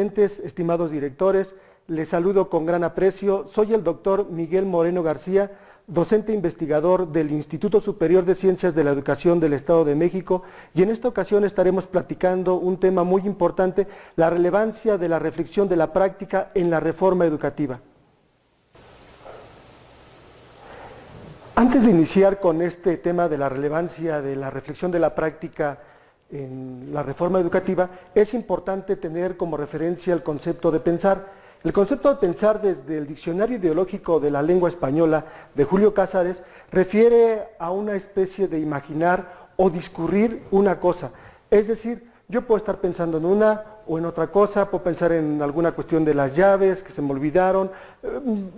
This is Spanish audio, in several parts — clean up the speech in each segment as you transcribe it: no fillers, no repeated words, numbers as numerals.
Estimados directores, les saludo con gran aprecio. Soy el doctor Miguel Moreno García, docente investigador del Instituto Superior de Ciencias de la Educación del Estado de México, y en esta ocasión estaremos platicando un tema muy importante, la relevancia de la reflexión de la práctica en la reforma educativa. Antes de iniciar con este tema de la relevancia de la reflexión de la práctica en la reforma educativa, es importante tener como referencia el concepto de pensar. El concepto de pensar, desde el Diccionario Ideológico de la Lengua Española de Julio Casares, refiere a una especie de imaginar o discurrir una cosa. Es decir, yo puedo estar pensando en una o en otra cosa, puedo pensar en alguna cuestión de las llaves que se me olvidaron.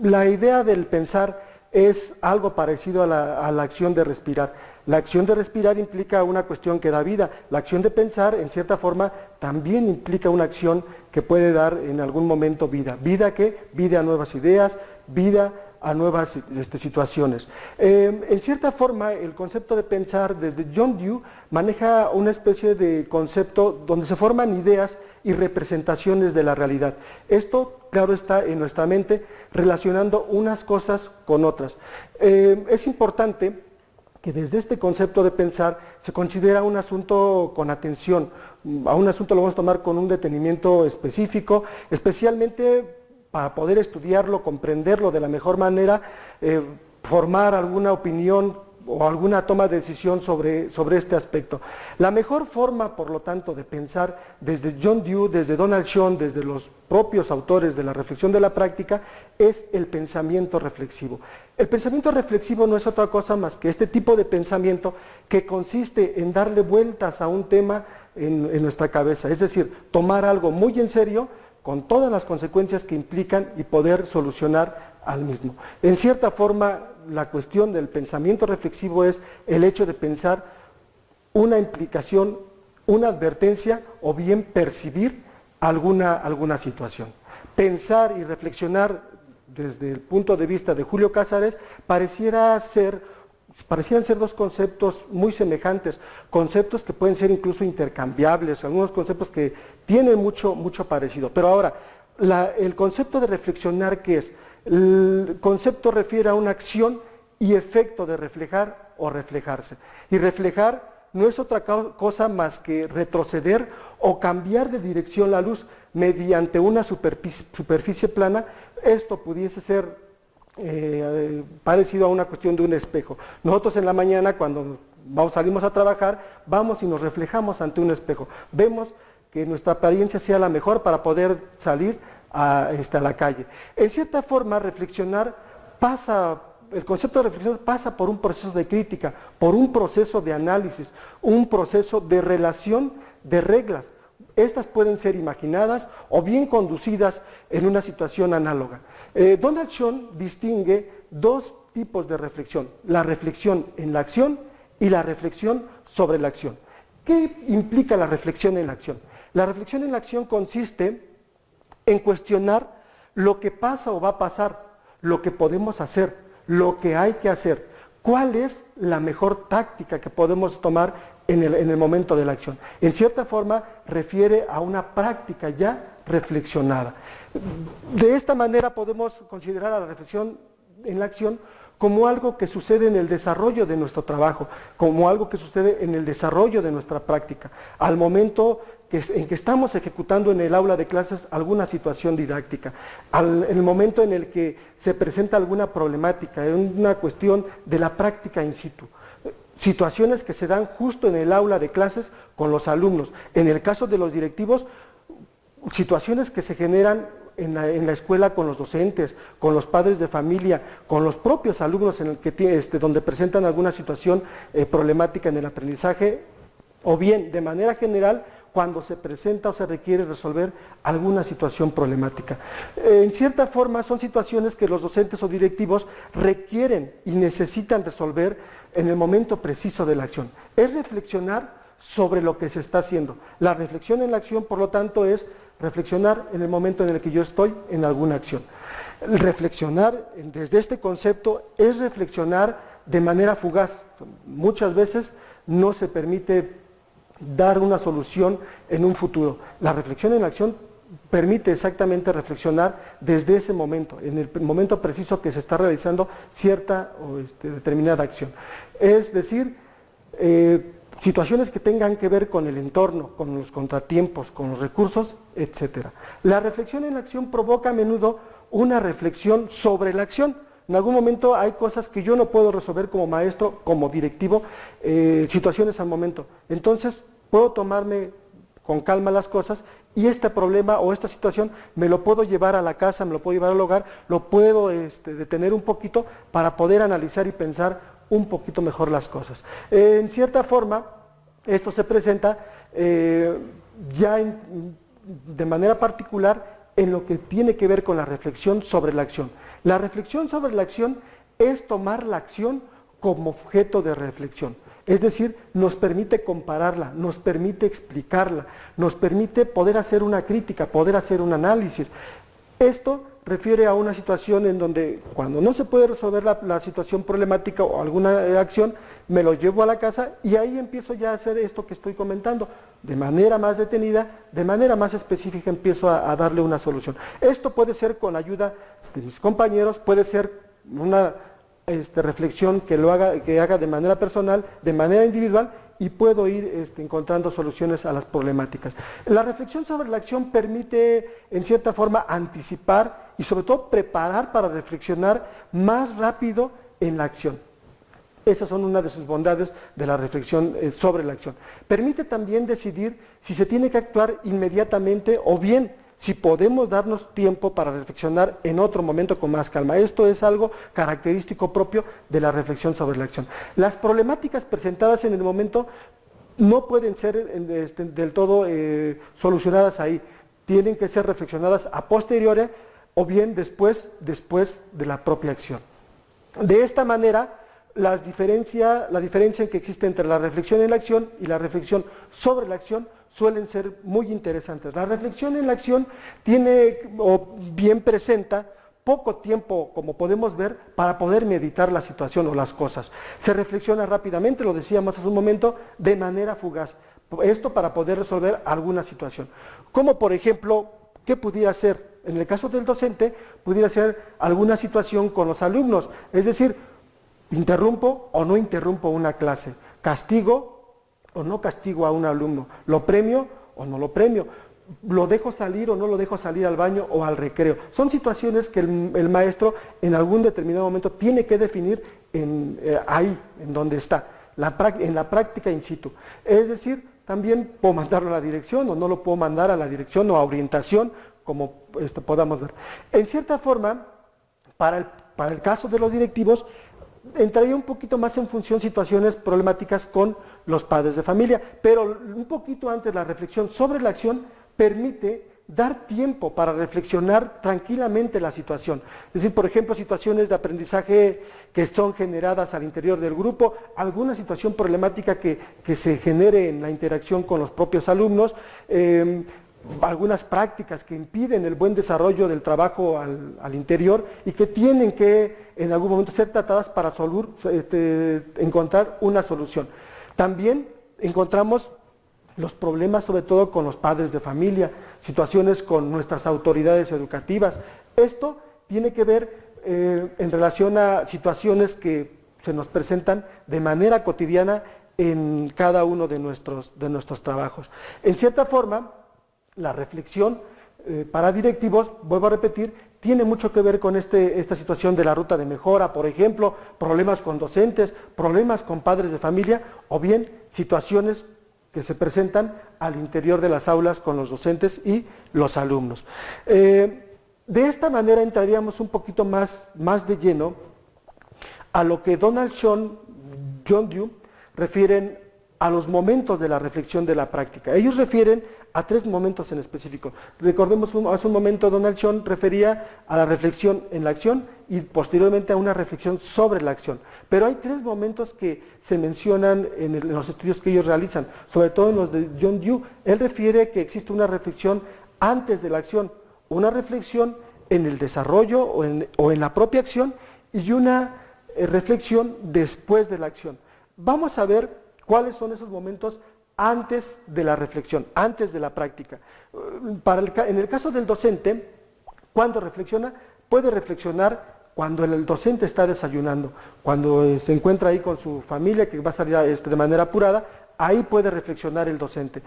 La idea del pensar es algo parecido a la acción de respirar. La acción de respirar implica una cuestión que da vida. La acción de pensar, en cierta forma, también implica una acción que puede dar en algún momento vida. ¿Vida qué? Vida a nuevas ideas, vida a nuevas situaciones. En cierta forma, el concepto de pensar, desde John Dewey, maneja una especie de concepto donde se forman ideas y representaciones de la realidad. Esto, claro, está en nuestra mente, relacionando unas cosas con otras. Es importante que desde este concepto de pensar se considera un asunto con atención. A un asunto lo vamos a tomar con un detenimiento específico, especialmente para poder estudiarlo, comprenderlo de la mejor manera, formar alguna opinión o alguna toma de decisión sobre este aspecto. La mejor forma, por lo tanto, de pensar desde John Dewey, desde Donald Schoen, desde los propios autores de la reflexión de la práctica, es el pensamiento reflexivo. El pensamiento reflexivo no es otra cosa más que este tipo de pensamiento que consiste en darle vueltas a un tema en nuestra cabeza, es decir, tomar algo muy en serio, con todas las consecuencias que implican y poder solucionar al mismo. En cierta forma, la cuestión del pensamiento reflexivo es el hecho de pensar una implicación, una advertencia o bien percibir alguna situación. Pensar y reflexionar desde el punto de vista de Julio Casares parecieran ser dos conceptos muy semejantes, conceptos que pueden ser incluso intercambiables, algunos conceptos que tienen mucho parecido. Pero ahora, el concepto de reflexionar, ¿qué es? El concepto refiere a una acción y efecto de reflejar o reflejarse. Y reflejar no es otra cosa más que retroceder o cambiar de dirección la luz mediante una superficie plana. Esto pudiese ser parecido a una cuestión de un espejo. Nosotros en la mañana, cuando salimos a trabajar, vamos y nos reflejamos ante un espejo. Vemos que nuestra apariencia sea la mejor para poder salir a la calle. En cierta forma, el concepto de reflexión pasa por un proceso de crítica, por un proceso de análisis, un proceso de relación de reglas. Estas pueden ser imaginadas o bien conducidas en una situación análoga. Donald Schoen distingue dos tipos de reflexión: la reflexión en la acción y la reflexión sobre la acción. ¿Qué implica la reflexión en la acción? La reflexión en la acción consiste en cuestionar lo que pasa o va a pasar, lo que podemos hacer, lo que hay que hacer, cuál es la mejor táctica que podemos tomar en el momento de la acción. En cierta forma refiere a una práctica ya reflexionada. De esta manera podemos considerar a la reflexión en la acción como algo que sucede en el desarrollo de nuestro trabajo, como algo que sucede en el desarrollo de nuestra práctica, al momento en que estamos ejecutando en el aula de clases alguna situación didáctica, en el momento en el que se presenta alguna problemática, en una cuestión de la práctica in situ. Situaciones que se dan justo en el aula de clases con los alumnos. En el caso de los directivos, situaciones que se generan en la escuela con los docentes, con los padres de familia, con los propios alumnos donde presentan alguna situación problemática en el aprendizaje, o bien de manera general cuando se presenta o se requiere resolver alguna situación problemática. En cierta forma son situaciones que los docentes o directivos requieren y necesitan resolver en el momento preciso de la acción. Es reflexionar sobre lo que se está haciendo. La reflexión en la acción, por lo tanto, es reflexionar en el momento en el que yo estoy en alguna acción. Reflexionar desde este concepto es reflexionar de manera fugaz. Muchas veces no se permite dar una solución en un futuro. La reflexión en la acción permite exactamente reflexionar desde ese momento, en el momento preciso que se está realizando cierta o determinada acción. Es decir, situaciones que tengan que ver con el entorno, con los contratiempos, con los recursos, etc. La reflexión en la acción provoca a menudo una reflexión sobre la acción. En algún momento hay cosas que yo no puedo resolver como maestro, como directivo, situaciones al momento. Entonces, puedo tomarme con calma las cosas y este problema o esta situación me lo puedo llevar a la casa, me lo puedo llevar al hogar, lo puedo detener un poquito para poder analizar y pensar un poquito mejor las cosas. En cierta forma, esto se presenta de manera particular en lo que tiene que ver con la reflexión sobre la acción. La reflexión sobre la acción es tomar la acción como objeto de reflexión. Es decir, nos permite compararla, nos permite explicarla, nos permite poder hacer una crítica, poder hacer un análisis. Esto refiere a una situación en donde cuando no se puede resolver la situación problemática o alguna acción, me lo llevo a la casa y ahí empiezo ya a hacer esto que estoy comentando. De manera más detenida, de manera más específica empiezo a darle una solución. Esto puede ser con ayuda de mis compañeros, puede ser una reflexión que haga de manera personal, de manera individual, y puedo ir encontrando soluciones a las problemáticas. La reflexión sobre la acción permite, en cierta forma, anticipar y sobre todo preparar para reflexionar más rápido en la acción. Esas son una de sus bondades de la reflexión sobre la acción. Permite también decidir si se tiene que actuar inmediatamente o bien si podemos darnos tiempo para reflexionar en otro momento con más calma. Esto es algo característico propio de la reflexión sobre la acción. Las problemáticas presentadas en el momento no pueden ser del todo solucionadas ahí. Tienen que ser reflexionadas a posteriori o bien después de la propia acción. De esta manera, la diferencia que existe entre la reflexión en la acción y la reflexión sobre la acción suelen ser muy interesantes. La reflexión en la acción tiene o bien presenta poco tiempo, como podemos ver, para poder meditar la situación o las cosas. Se reflexiona rápidamente, lo decíamos hace un momento, de manera fugaz. Esto para poder resolver alguna situación. Como por ejemplo, ¿qué pudiera ser? En el caso del docente, pudiera ser alguna situación con los alumnos, es decir, ¿interrumpo o no interrumpo una clase? ¿Castigo o no castigo a un alumno? ¿Lo premio o no lo premio? ¿Lo dejo salir o no lo dejo salir al baño o al recreo? Son situaciones que el maestro en algún determinado momento tiene que definir ahí, en donde está, en la práctica in situ. Es decir, también puedo mandarlo a la dirección o no lo puedo mandar a la dirección o a orientación, como podamos ver. En cierta forma, para el caso de los directivos, entraría un poquito más en función situaciones problemáticas con los padres de familia, pero un poquito antes la reflexión sobre la acción permite dar tiempo para reflexionar tranquilamente la situación. Es decir, por ejemplo, situaciones de aprendizaje que son generadas al interior del grupo, alguna situación problemática que se genere en la interacción con los propios alumnos, algunas prácticas que impiden el buen desarrollo del trabajo al interior y que tienen que en algún momento ser tratadas para encontrar una solución. También encontramos los problemas sobre todo con los padres de familia, situaciones con nuestras autoridades educativas. Esto tiene que ver en relación a situaciones que se nos presentan de manera cotidiana en cada uno de nuestros trabajos. En cierta forma, la reflexión para directivos, vuelvo a repetir, tiene mucho que ver con esta situación de la ruta de mejora, por ejemplo, problemas con docentes, problemas con padres de familia, o bien situaciones que se presentan al interior de las aulas con los docentes y los alumnos. De esta manera entraríamos un poquito más de lleno a lo que Donald John Dewey refieren a los momentos de la reflexión de la práctica. Ellos refieren a 3 momentos en específico. Recordemos, hace un momento Donald John refería a la reflexión en la acción y posteriormente a una reflexión sobre la acción. Pero hay 3 momentos que se mencionan en los estudios que ellos realizan, sobre todo en los de John Dewey. Él refiere que existe una reflexión antes de la acción, una reflexión en el desarrollo o en la propia acción y una reflexión después de la acción. Vamos a ver cuáles son esos momentos antes de la reflexión, antes de la práctica. En el caso del docente, cuando reflexiona, puede reflexionar cuando el docente está desayunando, cuando se encuentra ahí con su familia, que va a salir de manera apurada, ahí puede reflexionar el docente.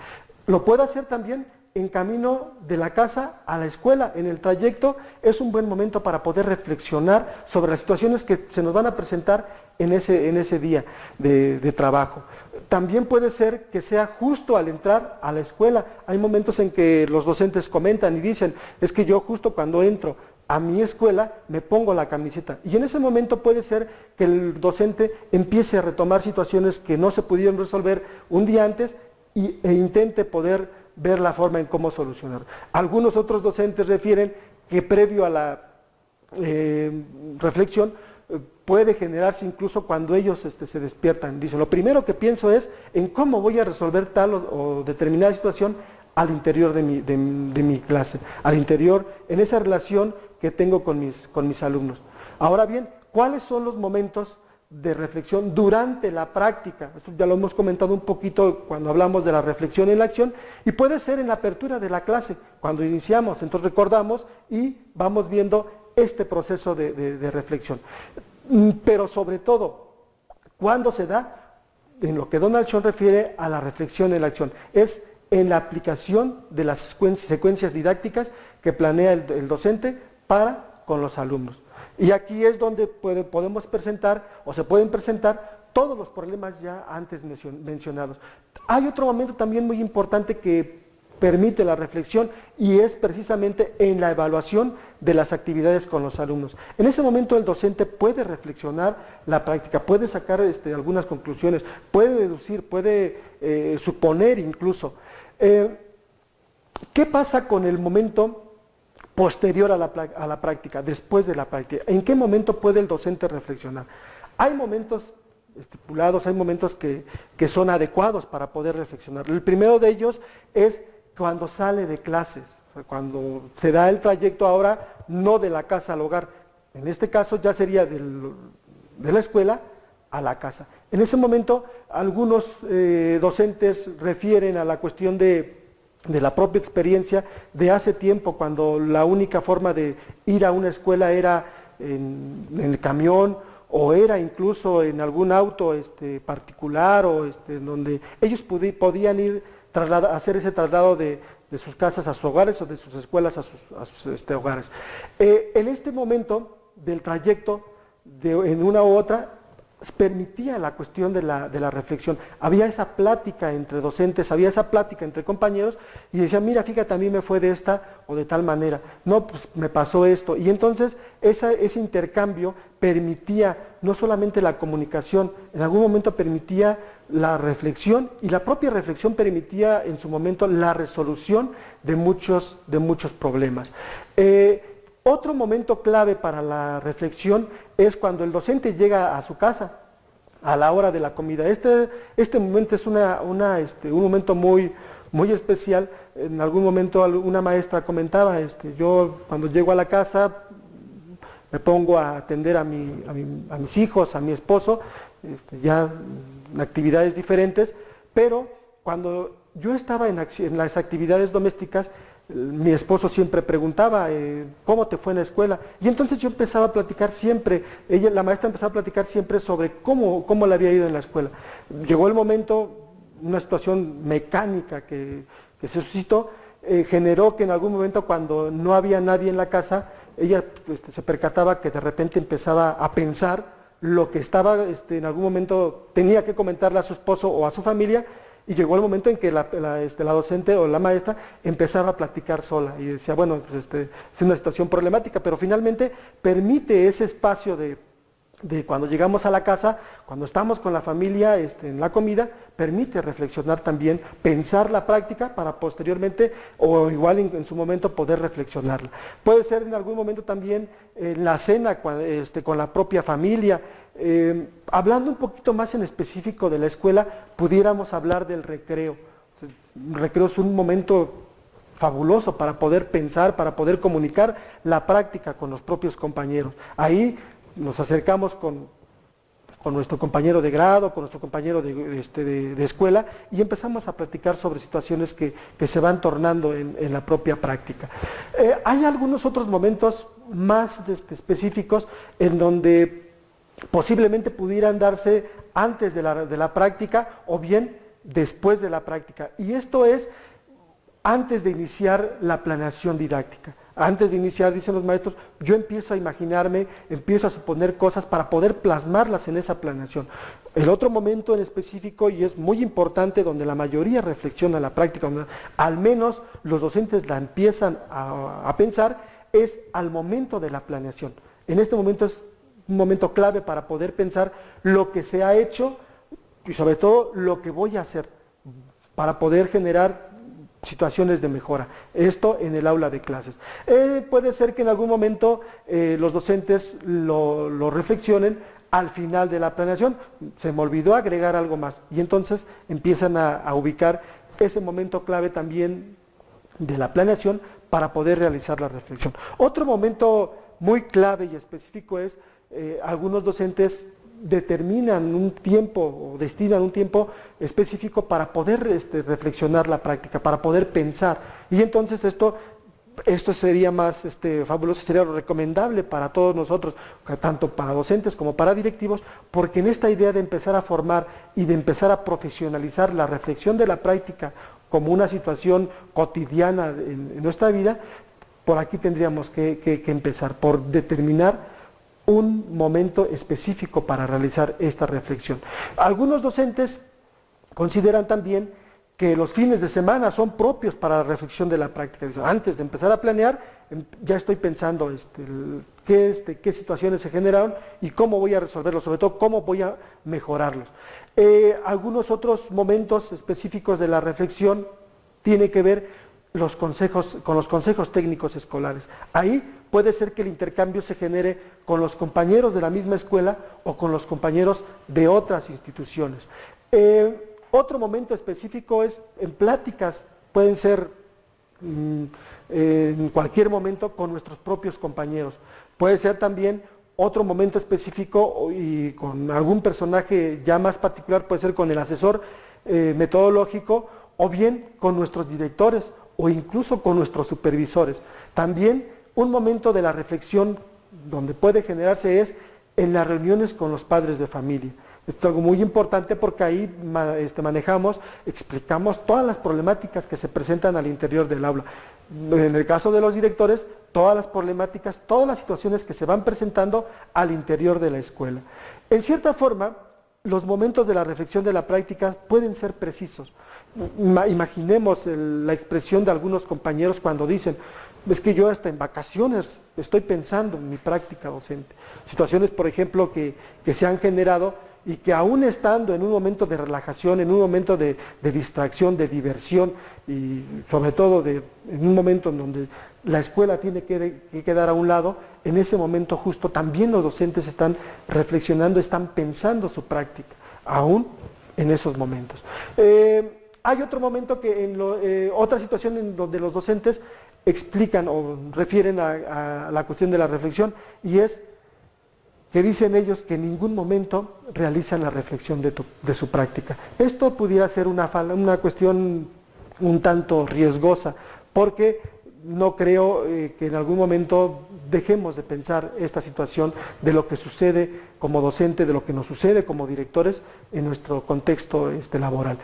Lo puede hacer también en camino de la casa a la escuela, en el trayecto, es un buen momento para poder reflexionar sobre las situaciones que se nos van a presentar en ese día de trabajo. También puede ser que sea justo al entrar a la escuela. Hay momentos en que los docentes comentan y dicen, es que yo justo cuando entro a mi escuela me pongo la camiseta. Y en ese momento puede ser que el docente empiece a retomar situaciones que no se pudieron resolver un día antes e intente poder ver la forma en cómo solucionar. Algunos otros docentes refieren que previo a la reflexión puede generarse incluso cuando ellos se despiertan. Dicen, lo primero que pienso es en cómo voy a resolver tal o determinada situación al interior de mi clase, al interior, en esa relación que tengo con mis alumnos. Ahora bien, ¿cuáles son los momentos de reflexión durante la práctica? Esto ya lo hemos comentado un poquito cuando hablamos de la reflexión en la acción, y puede ser en la apertura de la clase, cuando iniciamos, entonces recordamos y vamos viendo este proceso de reflexión. Pero sobre todo, ¿cuándo se da? En lo que Donald Schoen refiere a la reflexión en la acción, es en la aplicación de las secuencias didácticas que planea el docente para con los alumnos. Y aquí es donde podemos presentar, o se pueden presentar, todos los problemas ya antes mencionados. Hay otro momento también muy importante que permite la reflexión, y es precisamente en la evaluación de las actividades con los alumnos. En ese momento el docente puede reflexionar la práctica, puede sacar algunas conclusiones, puede deducir, puede suponer incluso. ¿Qué pasa con el momento posterior a la práctica, después de la práctica? ¿En qué momento puede el docente reflexionar? Hay momentos estipulados, hay momentos que son adecuados para poder reflexionar. El primero de ellos es cuando sale de clases, o sea, cuando se da el trayecto ahora no de la casa al hogar, en este caso ya sería de la escuela a la casa. En ese momento algunos docentes refieren a la cuestión de la propia experiencia de hace tiempo, cuando la única forma de ir a una escuela era en el camión, o era incluso en algún auto particular, o donde ellos podían ir hacer ese traslado de sus casas a sus hogares, o de sus escuelas a sus hogares. En este momento del trayecto, en una u otra, permitía la cuestión de la reflexión. Había esa plática entre docentes, había esa plática entre compañeros, y decían, mira, fíjate, a mí me fue de esta o de tal manera, no, pues me pasó esto. Y entonces ese intercambio permitía no solamente la comunicación, en algún momento permitía la reflexión, y la propia reflexión permitía en su momento la resolución de muchos problemas. Otro momento clave para la reflexión es cuando el docente llega a su casa a la hora de la comida. Este momento es un momento muy especial. En algún momento una maestra comentaba, yo cuando llego a la casa me pongo a atender a mis hijos, a mi esposo, ya en actividades diferentes, pero cuando yo estaba en las actividades domésticas, mi esposo siempre preguntaba, ¿cómo te fue en la escuela? Y entonces yo empezaba a platicar siempre, la maestra empezaba a platicar siempre sobre cómo le había ido en la escuela. Llegó el momento, una situación mecánica que se suscitó, generó que en algún momento, cuando no había nadie en la casa, ella se percataba que de repente empezaba a pensar lo que estaba, en algún momento tenía que comentarle a su esposo o a su familia. Y llegó el momento en que la docente o la maestra empezaba a platicar sola y decía, bueno, pues es una situación problemática, pero finalmente permite ese espacio de cuando llegamos a la casa, cuando estamos con la familia en la comida, permite reflexionar también, pensar la práctica para posteriormente, o igual en su momento, poder reflexionarla. Puede ser en algún momento también la cena con la propia familia. Hablando un poquito más en específico de la escuela, pudiéramos hablar del recreo. El recreo es un momento fabuloso para poder pensar, para poder comunicar la práctica con los propios compañeros. Ahí nos acercamos con con nuestro compañero de grado, con nuestro compañero de escuela, y empezamos a platicar sobre situaciones que se van tornando en la propia práctica. Hay algunos otros momentos más específicos en donde posiblemente pudieran darse antes de la práctica o bien después de la práctica, y esto es antes de iniciar la planeación didáctica. Antes de iniciar, dicen los maestros, yo empiezo a imaginarme, empiezo a suponer cosas para poder plasmarlas en esa planeación. El otro momento en específico, y es muy importante, donde la mayoría reflexiona la práctica, donde al menos los docentes la empiezan a pensar, es al momento de la planeación. En este momento es un momento clave para poder pensar lo que se ha hecho y sobre todo lo que voy a hacer para poder generar situaciones de mejora. Esto en el aula de clases. Puede ser que en algún momento los docentes lo reflexionen al final de la planeación. Se me olvidó agregar algo más y entonces empiezan a ubicar ese momento clave también de la planeación para poder realizar la reflexión. Otro momento muy clave y específico es algunos docentes determinan un tiempo o destinan un tiempo específico para poder reflexionar la práctica, para poder pensar, y entonces esto sería más fabuloso, sería lo recomendable para todos nosotros, tanto para docentes como para directivos, porque en esta idea de empezar a formar y de empezar a profesionalizar la reflexión de la práctica como una situación cotidiana en nuestra vida, por aquí tendríamos que empezar, por determinar un momento específico para realizar esta reflexión. Algunos docentes consideran también que los fines de semana son propios para la reflexión de la práctica. Antes de empezar a planear, ya estoy pensando qué situaciones se generaron y cómo voy a resolverlos, sobre todo cómo voy a mejorarlos. Algunos otros momentos específicos de la reflexión tienen que ver con los consejos técnicos escolares. Ahí puede ser que el intercambio se genere con los compañeros de la misma escuela o con los compañeros de otras instituciones. Otro momento específico es en pláticas, pueden ser en cualquier momento con nuestros propios compañeros. Puede ser también otro momento específico y con algún personaje ya más particular, puede ser con el asesor metodológico o bien con nuestros directores o incluso con nuestros supervisores. También un momento de la reflexión donde puede generarse es en las reuniones con los padres de familia. Esto es algo muy importante porque ahí explicamos todas las problemáticas que se presentan al interior del aula. En el caso de los directores, todas las problemáticas, todas las situaciones que se van presentando al interior de la escuela. En cierta forma, los momentos de la reflexión de la práctica pueden ser precisos. Imaginemos la expresión de algunos compañeros cuando dicen, es que yo hasta en vacaciones estoy pensando en mi práctica docente. Situaciones, por ejemplo, que se han generado y que aún estando en un momento de relajación, en un momento de distracción, de diversión y sobre todo en un momento en donde la escuela tiene que quedar a un lado, en ese momento justo también los docentes están reflexionando, están pensando su práctica, aún en esos momentos. Hay otro momento otra situación en donde los docentes explican o refieren a la cuestión de la reflexión, y es que dicen ellos que en ningún momento realizan la reflexión de su práctica. Esto pudiera ser una cuestión un tanto riesgosa, porque no creo que en algún momento dejemos de pensar esta situación de lo que sucede como docente, de lo que nos sucede como directores en nuestro contexto laboral.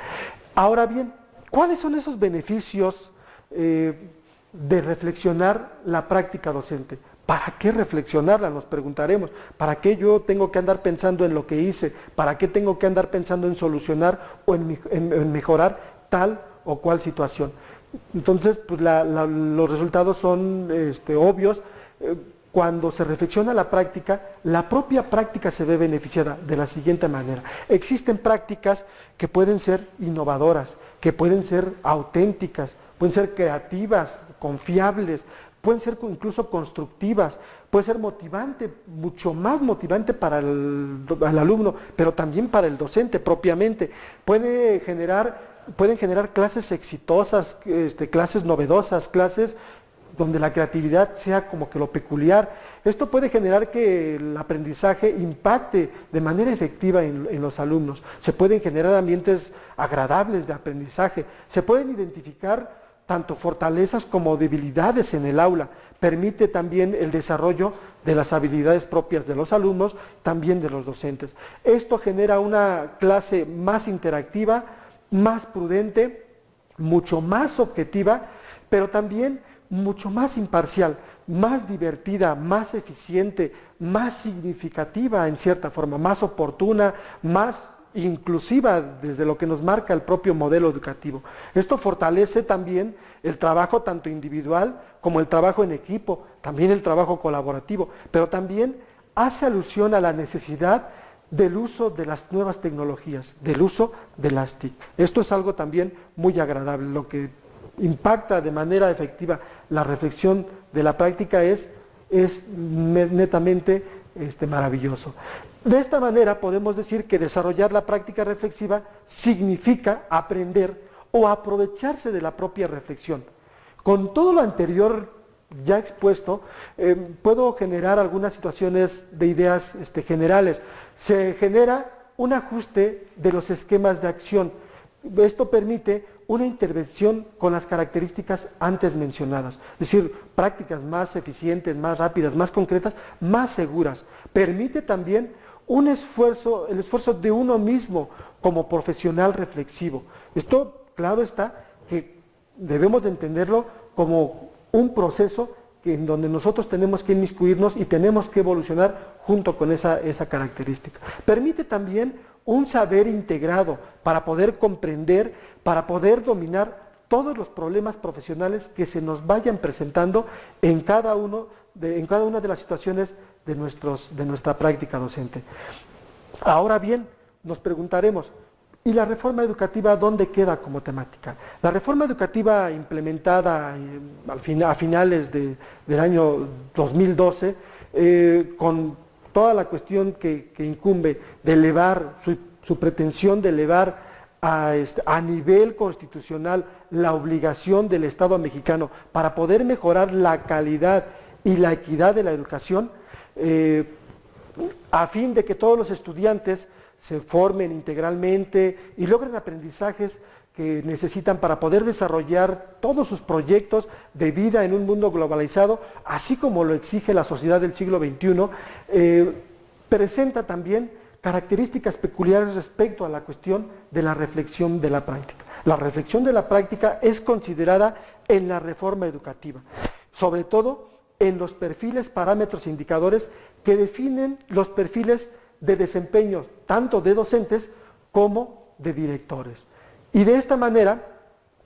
Ahora bien, ¿cuáles son esos beneficios de reflexionar la práctica docente? ¿Para qué reflexionarla? Nos preguntaremos. ¿Para qué yo tengo que andar pensando en lo que hice? ¿Para qué tengo que andar pensando en solucionar o en mejorar tal o cual situación? Entonces, pues los resultados son obvios. Cuando se reflexiona la propia práctica se ve beneficiada de la siguiente manera. Existen prácticas que pueden ser innovadoras, que pueden ser auténticas, pueden ser creativas, confiables, pueden ser incluso constructivas, puede ser motivante, mucho más motivante para el alumno, pero también para el docente propiamente. Pueden generar clases exitosas, clases novedosas, clases donde la creatividad sea como que lo peculiar. Esto puede generar que el aprendizaje impacte de manera efectiva en los alumnos. Se pueden generar ambientes agradables de aprendizaje, se pueden identificar tanto fortalezas como debilidades en el aula. Permite también el desarrollo de las habilidades propias de los alumnos, también de los docentes. Esto genera una clase más interactiva, más prudente, mucho más objetiva, pero también mucho más imparcial, más divertida, más eficiente, más significativa en cierta forma, más oportuna, más inclusiva desde lo que nos marca el propio modelo educativo. Esto fortalece también el trabajo tanto individual como el trabajo en equipo, también el trabajo colaborativo, pero también hace alusión a la necesidad del uso de las nuevas tecnologías, del uso de las TIC. Esto es algo también muy agradable. Lo que impacta de manera efectiva la reflexión de la práctica es netamente maravilloso. De esta manera podemos decir que desarrollar la práctica reflexiva significa aprender o aprovecharse de la propia reflexión. Con todo lo anterior ya expuesto, puedo generar algunas situaciones de ideas generales. Se genera un ajuste de los esquemas de acción. Esto permite una intervención con las características antes mencionadas, es decir, prácticas más eficientes, más rápidas, más concretas, más seguras. Permite también el esfuerzo de uno mismo como profesional reflexivo. Esto, claro está, que debemos de entenderlo como un proceso en donde nosotros tenemos que inmiscuirnos y tenemos que evolucionar junto con esa característica. Permite también un saber integrado para poder comprender, para poder dominar todos los problemas profesionales que se nos vayan presentando en cada una de las situaciones de nuestra práctica docente. Ahora bien, nos preguntaremos, ¿y la reforma educativa dónde queda como temática? La reforma educativa implementada a finales del año 2012, con toda la cuestión que incumbe de elevar, su pretensión de elevar a nivel constitucional la obligación del Estado mexicano para poder mejorar la calidad y la equidad de la educación, a fin de que todos los estudiantes se formen integralmente y logren aprendizajes que necesitan para poder desarrollar todos sus proyectos de vida en un mundo globalizado, así como lo exige la sociedad del siglo XXI, presenta también características peculiares respecto a la cuestión de la reflexión de la práctica. La reflexión de la práctica es considerada en la reforma educativa, sobre todo en los perfiles, parámetros e indicadores que definen los perfiles de desempeño tanto de docentes como de directores. Y de esta manera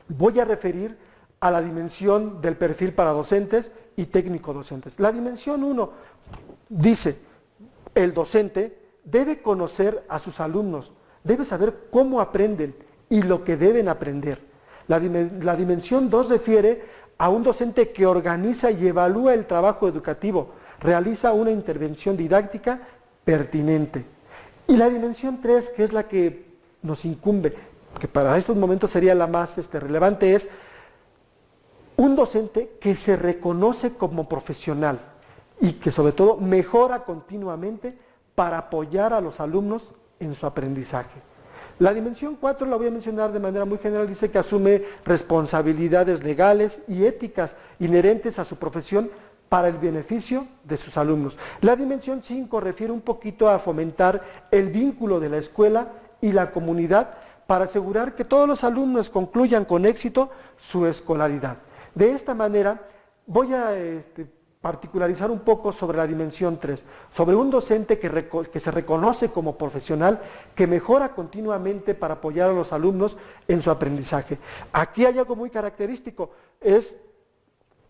voy a referir a la dimensión del perfil para docentes y técnico docentes. La dimensión 1 dice, el docente debe conocer a sus alumnos, debe saber cómo aprenden y lo que deben aprender. La dimensión 2 refiere a un docente que organiza y evalúa el trabajo educativo, realiza una intervención didáctica pertinente. Y la dimensión 3, que es la que nos incumbe, que para estos momentos sería la más relevante, es un docente que se reconoce como profesional y que sobre todo mejora continuamente para apoyar a los alumnos en su aprendizaje. La dimensión 4 la voy a mencionar de manera muy general, dice que asume responsabilidades legales y éticas inherentes a su profesión para el beneficio de sus alumnos. La dimensión 5 refiere un poquito a fomentar el vínculo de la escuela y la comunidad para asegurar que todos los alumnos concluyan con éxito su escolaridad. De esta manera voy a particularizar un poco sobre la dimensión 3, sobre un docente que se reconoce como profesional, que mejora continuamente para apoyar a los alumnos en su aprendizaje. Aquí hay algo muy característico,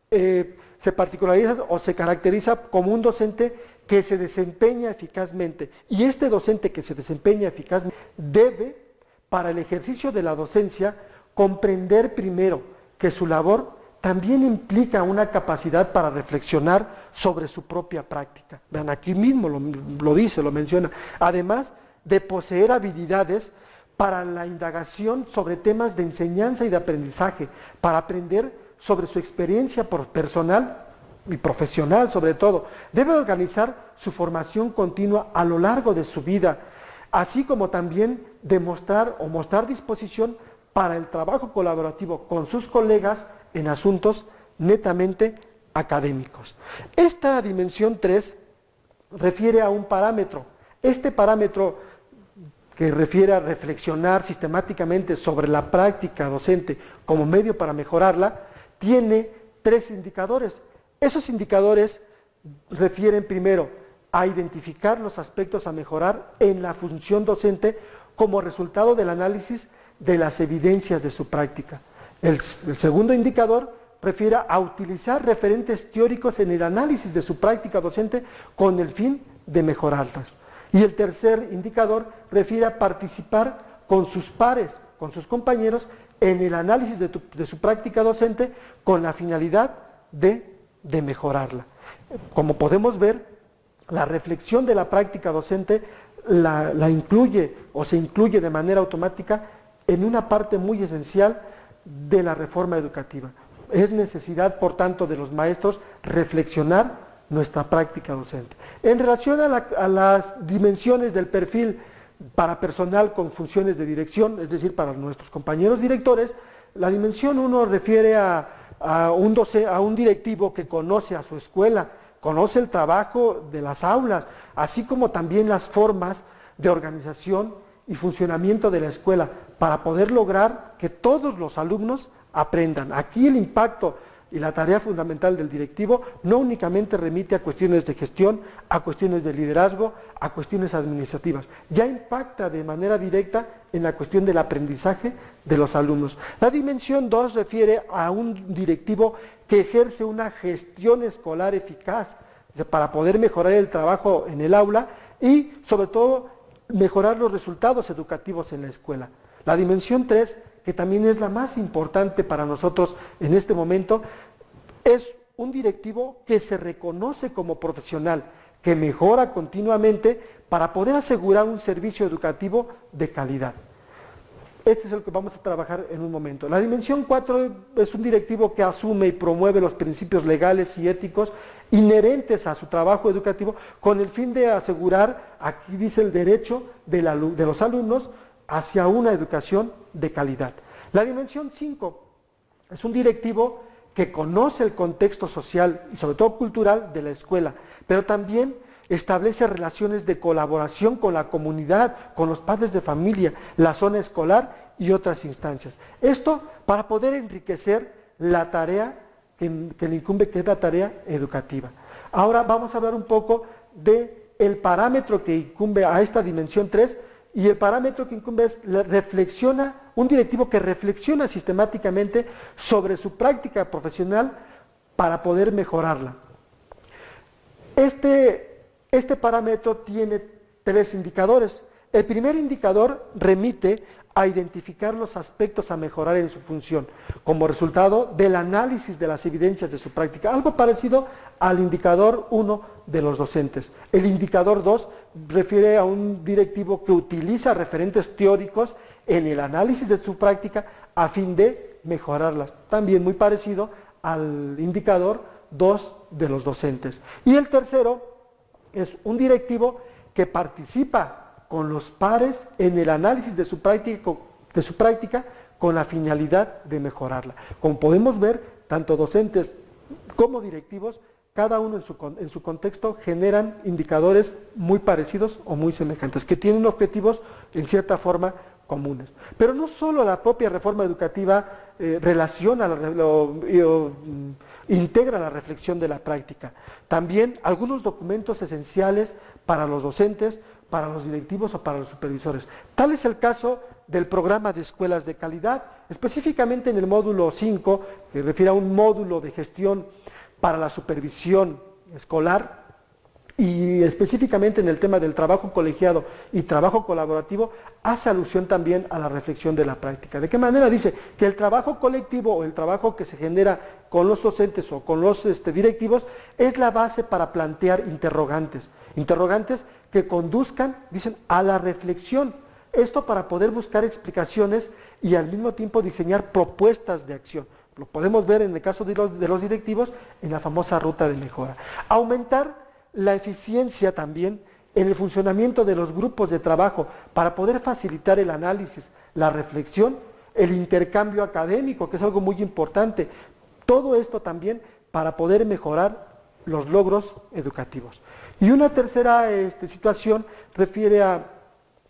se particulariza o se caracteriza como un docente que se desempeña eficazmente, y este docente que se desempeña eficazmente debe, para el ejercicio de la docencia, comprender primero que su labor también implica una capacidad para reflexionar sobre su propia práctica. Vean, aquí mismo lo dice, lo menciona. Además de poseer habilidades para la indagación sobre temas de enseñanza y de aprendizaje, para aprender sobre su experiencia personal y profesional sobre todo. Debe organizar su formación continua a lo largo de su vida, así como también demostrar o mostrar disposición para el trabajo colaborativo con sus colegas en asuntos netamente académicos. Esta dimensión 3 refiere a un parámetro. Este parámetro, que refiere a reflexionar sistemáticamente sobre la práctica docente como medio para mejorarla, tiene 3 indicadores. Esos indicadores refieren primero a identificar los aspectos a mejorar en la función docente como resultado del análisis de las evidencias de su práctica. El segundo indicador refiere a utilizar referentes teóricos en el análisis de su práctica docente con el fin de mejorarlas. Y el tercer indicador refiere a participar con sus pares, con sus compañeros, en el análisis de su práctica docente con la finalidad de mejorarla. Como podemos ver, la reflexión de la práctica docente la incluye o se incluye de manera automática en una parte muy esencial de la reforma educativa. Es necesidad, por tanto, de los maestros reflexionar nuestra práctica docente. En relación a las dimensiones del perfil para personal con funciones de dirección, es decir, para nuestros compañeros directores, la dimensión 1 refiere a un directivo que conoce a su escuela, conoce el trabajo de las aulas, así como también las formas de organización y funcionamiento de la escuela, para poder lograr que todos los alumnos aprendan. Aquí el impacto y la tarea fundamental del directivo no únicamente remite a cuestiones de gestión, a cuestiones de liderazgo, a cuestiones administrativas, ya impacta de manera directa en la cuestión del aprendizaje de los alumnos. La dimensión 2 refiere a un directivo que ejerce una gestión escolar eficaz para poder mejorar el trabajo en el aula y, sobre todo, mejorar los resultados educativos en la escuela. La dimensión 3, que también es la más importante para nosotros en este momento, es un directivo que se reconoce como profesional, que mejora continuamente para poder asegurar un servicio educativo de calidad. Este es el que vamos a trabajar en un momento. La dimensión 4 es un directivo que asume y promueve los principios legales y éticos inherentes a su trabajo educativo con el fin de asegurar, aquí dice el derecho de los alumnos hacia una educación de calidad. La dimensión 5 es un directivo que conoce el contexto social y sobre todo cultural de la escuela, pero también establece relaciones de colaboración con la comunidad, con los padres de familia, la zona escolar y otras instancias. Esto para poder enriquecer la tarea que le incumbe, que es la tarea educativa. Ahora vamos a hablar un poco del parámetro que incumbe a esta dimensión 3, y el parámetro que incumbe es un directivo que reflexiona sistemáticamente sobre su práctica profesional para poder mejorarla. Este parámetro tiene 3 indicadores. El primer indicador remite a identificar los aspectos a mejorar en su función, como resultado del análisis de las evidencias de su práctica, algo parecido al indicador 1 de los docentes. El indicador 2 refiere a un directivo que utiliza referentes teóricos en el análisis de su práctica a fin de mejorarlas, también muy parecido al indicador 2 de los docentes. Y el tercero es un directivo que participa con los pares en el análisis de su práctica con la finalidad de mejorarla. Como podemos ver, tanto docentes como directivos, cada uno en su contexto generan indicadores muy parecidos o muy semejantes, que tienen objetivos en cierta forma comunes. Pero no solo la propia reforma educativa integra la reflexión de la práctica, también algunos documentos esenciales para los docentes, para los directivos o para los supervisores. Tal es el caso del programa de escuelas de calidad, específicamente en el módulo 5, que refiere a un módulo de gestión para la supervisión escolar, y específicamente en el tema del trabajo colegiado y trabajo colaborativo, hace alusión también a la reflexión de la práctica. ¿De qué manera? Dice que el trabajo colectivo o el trabajo que se genera con los docentes o con los directivos es la base para plantear interrogantes que conduzcan, dicen, a la reflexión. Esto para poder buscar explicaciones y al mismo tiempo diseñar propuestas de acción. lo podemos ver en el caso de los directivos, en la famosa ruta de mejora. Aumentar la eficiencia también en el funcionamiento de los grupos de trabajo para poder facilitar el análisis, la reflexión, el intercambio académico, que es algo muy importante. Todo esto también para poder mejorar los logros educativos. Y una tercera situación refiere a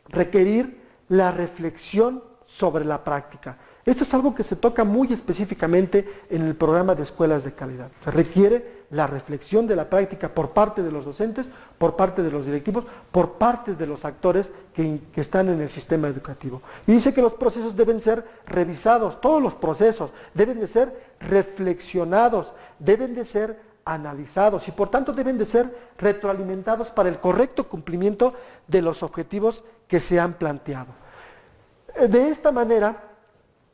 requerir la reflexión sobre la práctica. Esto es algo que se toca muy específicamente en el programa de escuelas de calidad. Se requiere la reflexión de la práctica por parte de los docentes, por parte de los directivos, por parte de los actores que están en el sistema educativo. Y dice que los procesos deben ser revisados, todos los procesos deben de ser reflexionados, deben de ser analizados y por tanto deben de ser retroalimentados para el correcto cumplimiento de los objetivos que se han planteado. De esta manera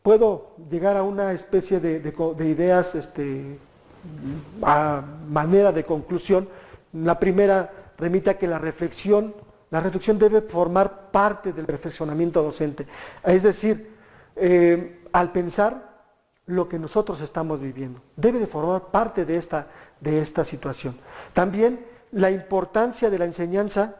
puedo llegar a una especie de ideas a manera de conclusión. La primera remite a que la reflexión debe formar parte del perfeccionamiento docente. Es decir, al pensar lo que nosotros estamos viviendo, debe de formar parte de esta situación. También la importancia de la enseñanza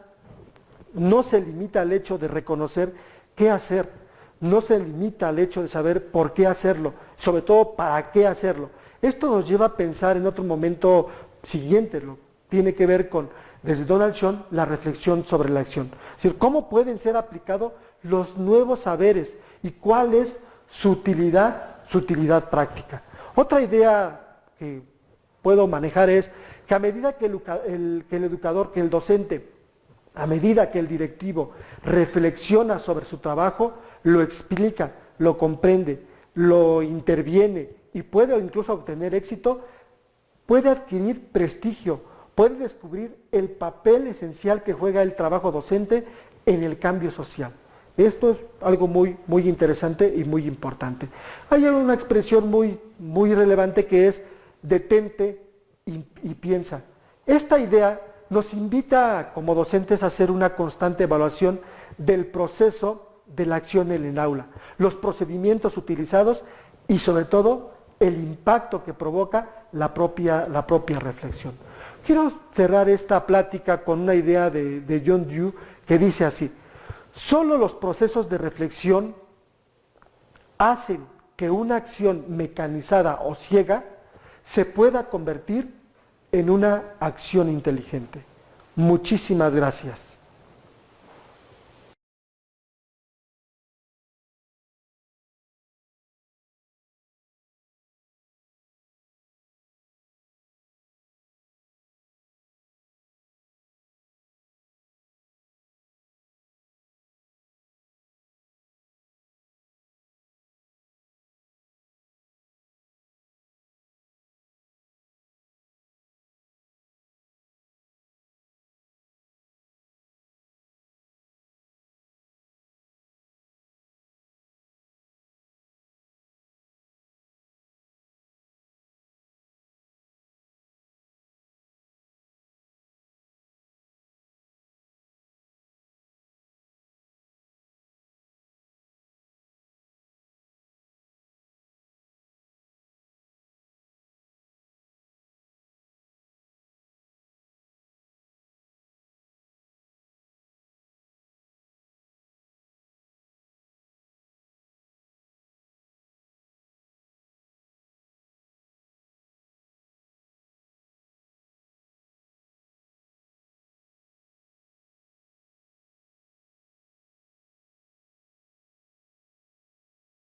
no se limita al hecho de reconocer qué hacer, no se limita al hecho de saber por qué hacerlo, sobre todo para qué hacerlo. Esto nos lleva a pensar en otro momento siguiente, tiene que ver con, desde Donald Schoen, la reflexión sobre la acción. Es decir, cómo pueden ser aplicados los nuevos saberes y cuál es su utilidad práctica. Otra idea que puedo manejar es que a medida que el educador, que el docente, a medida que el directivo reflexiona sobre su trabajo, lo explica, lo comprende, lo interviene y puede incluso obtener éxito, puede adquirir prestigio, puede descubrir el papel esencial que juega el trabajo docente en el cambio social. Esto es algo muy, muy interesante y muy importante. Hay una expresión muy relevante que es detente y piensa. Esta idea nos invita como docentes a hacer una constante evaluación del proceso de la acción en el aula, los procedimientos utilizados y sobre todo el impacto que provoca la propia reflexión. Quiero cerrar esta plática con una idea de John Dewey que dice así: solo los procesos de reflexión hacen que una acción mecanizada o ciega se pueda convertir en una acción inteligente. Muchísimas gracias.